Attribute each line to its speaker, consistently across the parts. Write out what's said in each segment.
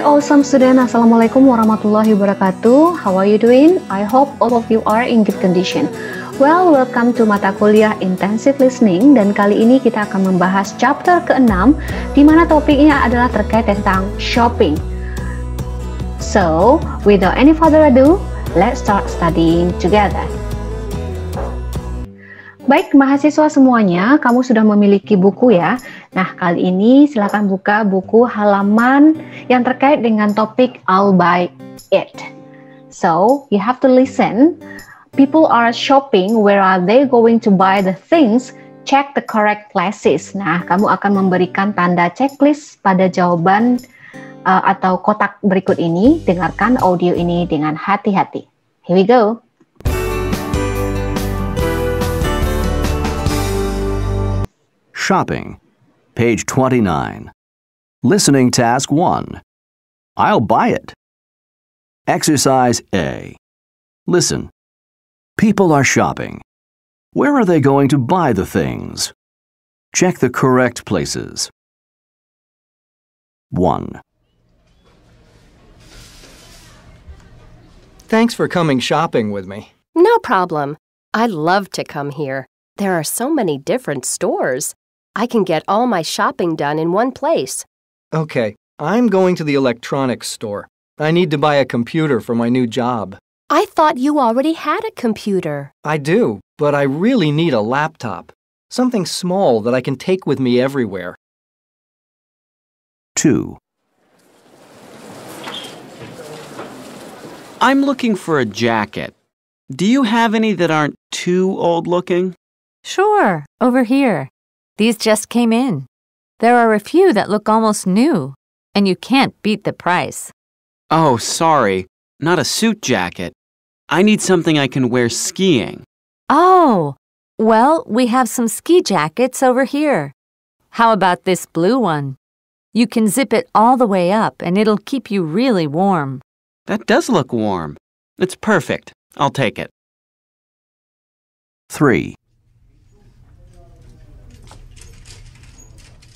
Speaker 1: my awesome student, Assalamualaikum warahmatullahi wabarakatuh. How are you doing? I hope all of you are in good condition. Well, welcome to mata kuliah intensive listening, dan kali ini kita akan membahas chapter ke-6 di mana topiknya adalah terkait tentang shopping. So, without any further ado, let's start studying together. Baik, mahasiswa semuanya, kamu sudah memiliki buku ya. Nah, kali ini silakan buka buku halaman yang terkait dengan topik I'll buy it. So, you have to listen. People are shopping, where are they going to buy the things? Check the correct places. Nah, kamu akan memberikan tanda checklist pada jawaban atau kotak berikut ini. Dengarkan audio ini dengan hati-hati. Here we go.
Speaker 2: Shopping, page 29. Listening task 1. I'll buy it. Exercise A. Listen. People are shopping. Where are they going to buy the things? Check the correct places. 1.
Speaker 3: Thanks for coming shopping with me.
Speaker 4: No problem. I love to come here. There are so many different stores. I can get all my shopping done in one place.
Speaker 3: Okay, I'm going to the electronics store. I need to buy a computer for my new job.
Speaker 4: I thought you already had a computer.
Speaker 3: I do, but I really need a laptop. Something small that I can take with me everywhere.
Speaker 2: 2.
Speaker 5: I'm looking for a jacket. Do you have any that aren't too old-looking?
Speaker 6: Sure, over here. These just came in. There are a few that look almost new, and you can't beat the price.
Speaker 5: Oh, sorry. Not a suit jacket. I need something I can wear skiing.
Speaker 6: Oh, well, we have some ski jackets over here. How about this blue one? You can zip it all the way up, and it'll keep you really warm.
Speaker 5: That does look warm. It's perfect. I'll take it.
Speaker 2: 3.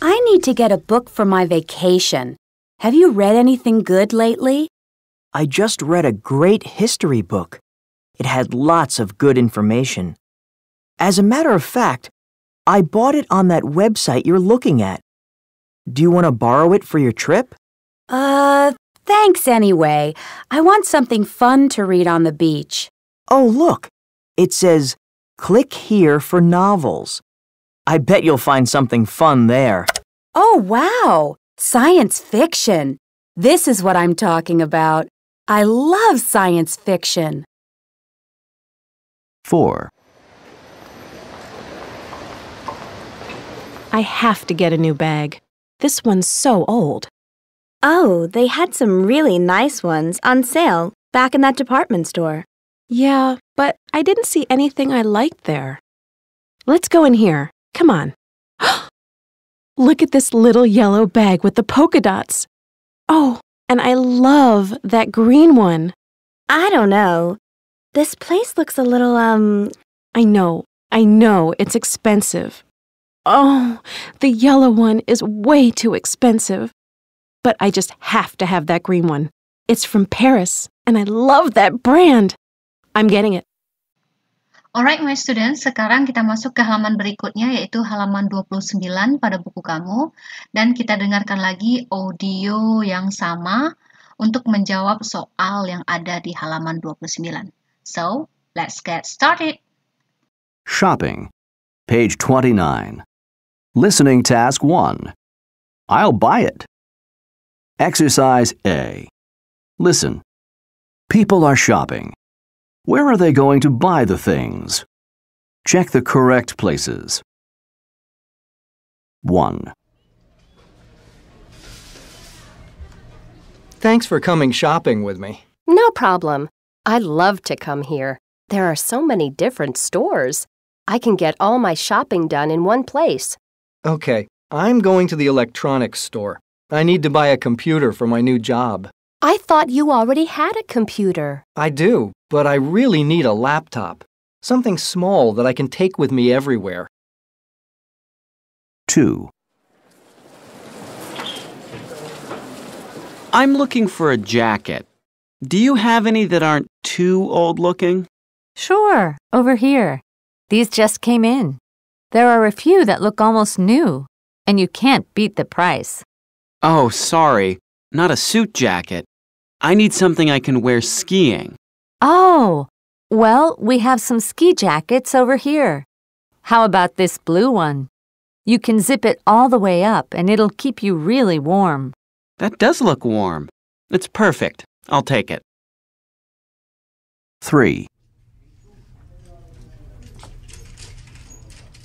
Speaker 7: I need to get a book for my vacation. Have you read anything good lately?
Speaker 8: I just read a great history book. It had lots of good information. As a matter of fact, I bought it on that website you're looking at. Do you want to borrow it for your trip?
Speaker 7: Thanks anyway. I want something fun to read on the beach.
Speaker 8: Oh, look. It says, click here for novels. I bet you'll find something fun there.
Speaker 7: Oh, wow! Science fiction. This is what I'm talking about. I love science fiction.
Speaker 2: 4.
Speaker 9: I have to get a new bag. This one's so old.
Speaker 10: Oh, they had some really nice ones on sale back in that department store.
Speaker 9: Yeah, but I didn't see anything I liked there. Let's go in here. Come on. Look at this little yellow bag with the polka dots. Oh, and I love that green one.
Speaker 10: I don't know. This place looks a little,
Speaker 9: I know, it's expensive. Oh, the yellow one is way too expensive. But I just have to have that green one. It's from Paris, and I love that brand. I'm getting it.
Speaker 1: Alright, my students, sekarang kita masuk ke halaman berikutnya, yaitu halaman 29 pada buku kamu. Dan kita dengarkan lagi audio yang sama untuk menjawab soal yang ada di halaman 29. So, let's get started.
Speaker 2: Shopping, page 29. Listening task 1. I'll buy it. Exercise A. Listen. People are shopping. Where are they going to buy the things? Check the correct places. 1.
Speaker 3: Thanks for coming shopping with me.
Speaker 4: No problem. I love to come here. There are so many different stores. I can get all my shopping done in one place.
Speaker 3: Okay, I'm going to the electronics store. I need to buy a computer for my new job.
Speaker 4: I thought you already had a computer.
Speaker 3: I do, but I really need a laptop. Something small that I can take with me everywhere.
Speaker 2: 2.
Speaker 5: I'm looking for a jacket. Do you have any that aren't too old-looking?
Speaker 6: Sure, over here. These just came in. There are a few that look almost new, and you can't beat the price.
Speaker 5: Oh, sorry. Not a suit jacket. I need something I can wear skiing.
Speaker 6: Oh, well, we have some ski jackets over here. How about this blue one? You can zip it all the way up, and it'll keep you really warm.
Speaker 5: That does look warm. It's perfect. I'll take it.
Speaker 2: 3.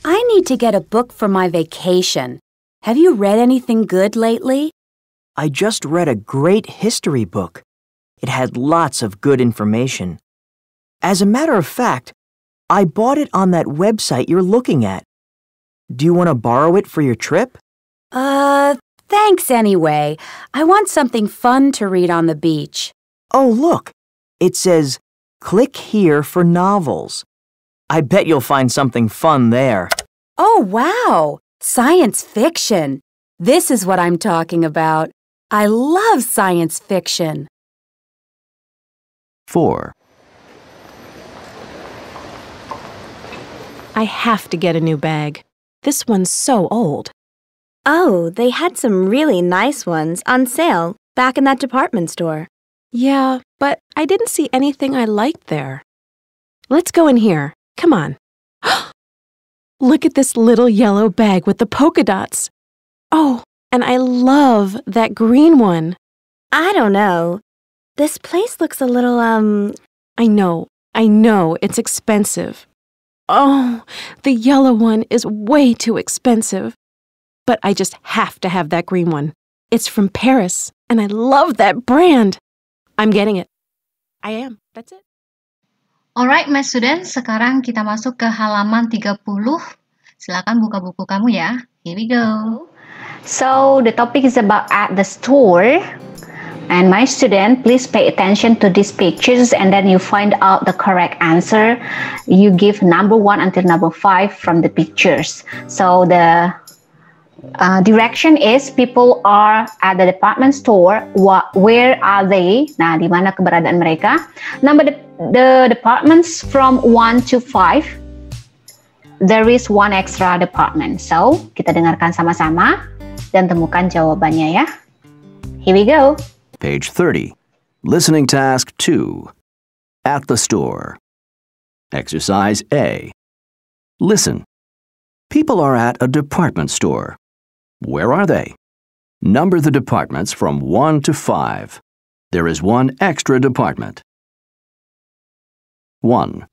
Speaker 7: I need to get a book for my vacation. Have you read anything good lately?
Speaker 8: I just read a great history book. It had lots of good information. As a matter of fact, I bought it on that website you're looking at. Do you want to borrow it for your trip?
Speaker 7: Thanks anyway. I want something fun to read on the beach.
Speaker 8: Oh, look. It says, "Click here for novels." I bet you'll find something fun there.
Speaker 7: Oh, wow! Science fiction. This is what I'm talking about. I love science fiction.
Speaker 2: 4.
Speaker 9: I have to get a new bag. This one's so old.
Speaker 10: Oh, they had some really nice ones on sale back in that department store.
Speaker 9: Yeah, but I didn't see anything I liked there. Let's go in here. Come on. Look at this little yellow bag with the polka dots. Oh, and I love that green one.
Speaker 10: I don't know. This place looks a little,
Speaker 9: I know, it's expensive. Oh, the yellow one is way too expensive. But I just have to have that green one. It's from Paris, and I love that brand. I'm getting it. I am. That's it.
Speaker 1: Alright, my students, sekarang kita masuk ke halaman 30. Silakan buka buku kamu ya. Here we go. So, the topic is about at the store. And my student, please pay attention to these pictures and then you find out the correct answer. You give number 1 until number 5 from the pictures. So, the direction is people are at the department store. Where are they? Nah, di mana keberadaan mereka? Number the departments from 1 to 5. There is one extra department. So, kita dengarkan sama-sama dan temukan jawabannya ya. Here we go.
Speaker 2: Page 30. Listening task 2. At the store. Exercise A. Listen. People are at a department store. Where are they? Number the departments from 1 to 5. There is one extra department. 1.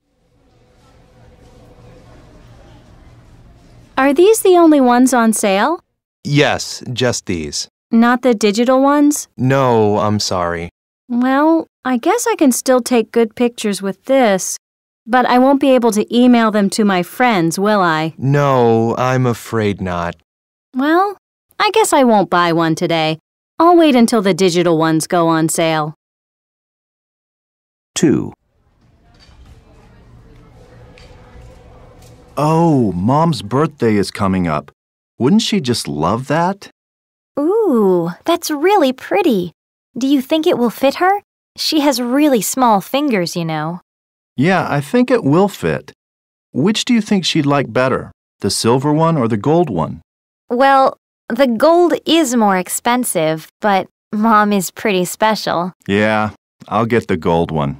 Speaker 10: Are these the only ones on sale?
Speaker 11: Yes, just these.
Speaker 10: Not the digital ones?
Speaker 11: No, I'm sorry.
Speaker 10: Well, I guess I can still take good pictures with this, but I won't be able to email them to my friends, will I?
Speaker 11: No, I'm afraid not.
Speaker 10: Well, I guess I won't buy one today. I'll wait until the digital ones go on sale.
Speaker 2: 2.
Speaker 12: Oh, Mom's birthday is coming up. Wouldn't she just love that?
Speaker 13: Ooh, that's really pretty. Do you think it will fit her? She has really small fingers, you know.
Speaker 12: Yeah, I think it will fit. Which do you think she'd like better, the silver one or the gold one?
Speaker 13: Well, the gold is more expensive, but Mom is pretty special.
Speaker 12: Yeah, I'll get the gold one.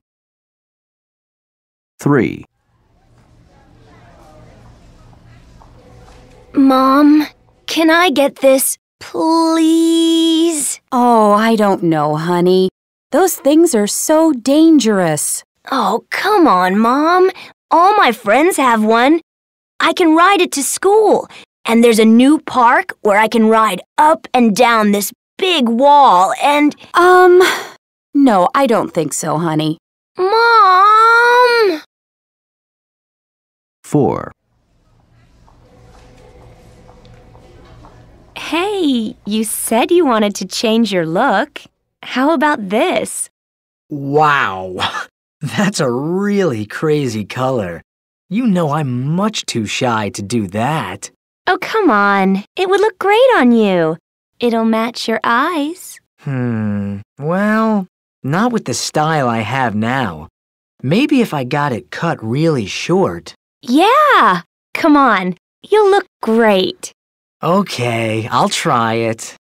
Speaker 2: 3.
Speaker 10: Mom, can I get this, please?
Speaker 7: Oh, I don't know, honey. Those things are so dangerous.
Speaker 10: Oh, come on, Mom. All my friends have one. I can ride it to school. And there's a new park where I can ride up and down this big wall and...
Speaker 7: No, I don't think so, honey.
Speaker 10: Mom!
Speaker 2: 4.
Speaker 10: Hey, you said you wanted to change your look. How about this?
Speaker 14: Wow, that's a really crazy color. You know I'm much too shy to do that.
Speaker 10: Oh, come on. It would look great on you. It'll match your eyes.
Speaker 14: Well, not with the style I have now. Maybe if I got it cut really short.
Speaker 10: Yeah! Come on, you'll look great.
Speaker 14: Okay, I'll try it.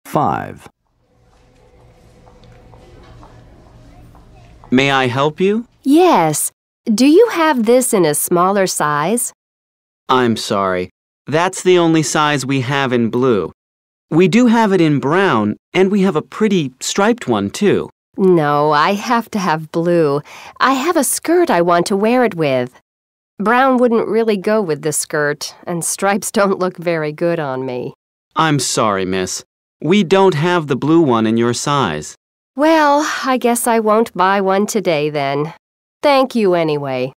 Speaker 2: 5.
Speaker 5: May I help you?
Speaker 4: Yes. Do you have this in a smaller size?
Speaker 5: I'm sorry. That's the only size we have in blue. We do have it in brown, and we have a pretty striped one, too.
Speaker 4: No, I have to have blue. I have a skirt I want to wear it with. Brown wouldn't really go with the skirt, and stripes don't look very good on me.
Speaker 5: I'm sorry, miss. We don't have the blue one in your size.
Speaker 4: Well, I guess I won't buy one today then. Thank you anyway.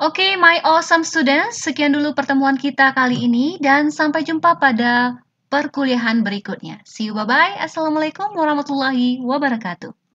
Speaker 1: Oke, my awesome students, sekian dulu pertemuan kita kali ini dan sampai jumpa pada perkuliahan berikutnya. See you, bye-bye. Assalamualaikum warahmatullahi wabarakatuh.